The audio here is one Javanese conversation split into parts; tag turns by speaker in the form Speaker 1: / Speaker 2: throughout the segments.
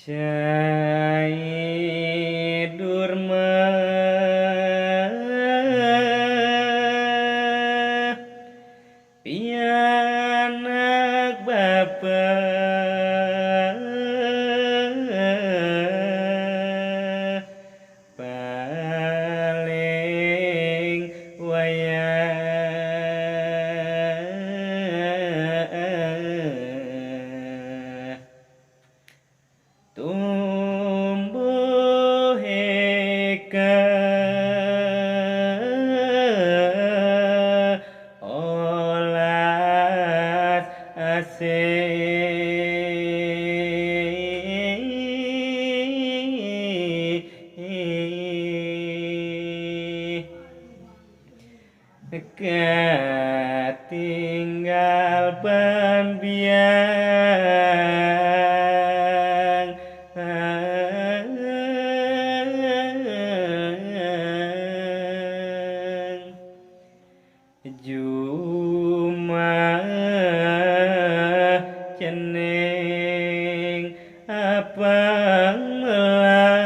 Speaker 1: Cai Durma pianak bapa paling wayah tumbuh heka olas ketinggal ban biang Juma ceneng apang melah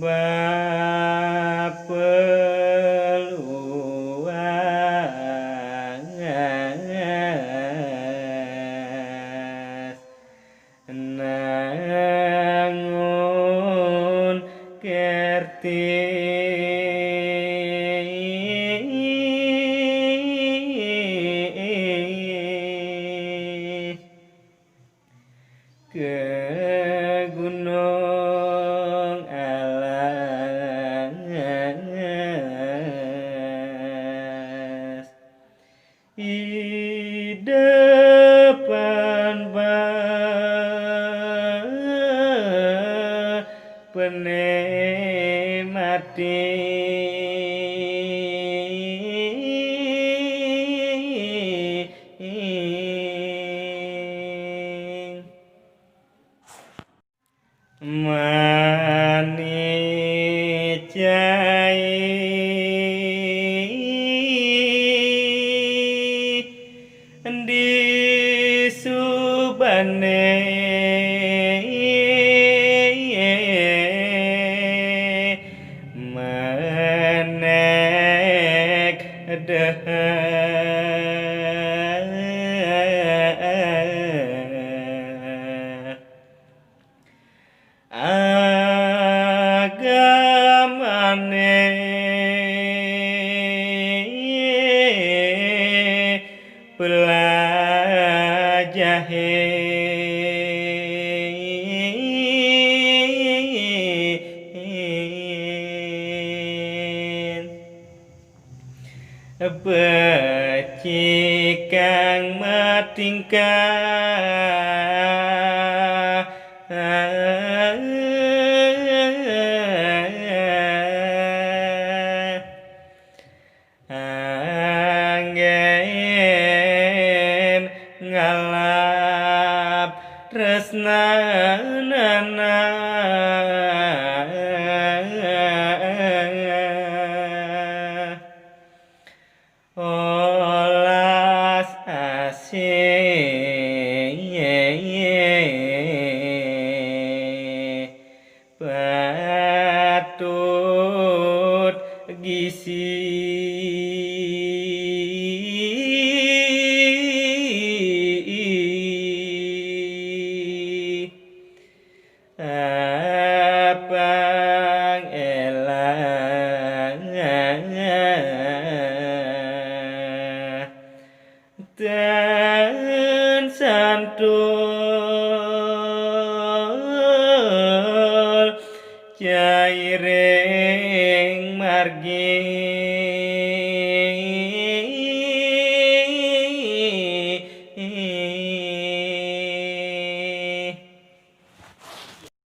Speaker 1: bapeluas nangun kerti ke gunung alas di depan pene mati mani cai di subane menek agamane pelajahin becikang matingkah anggen ngalap tresnanana olas patut gisi apang elang dan santul cairing margi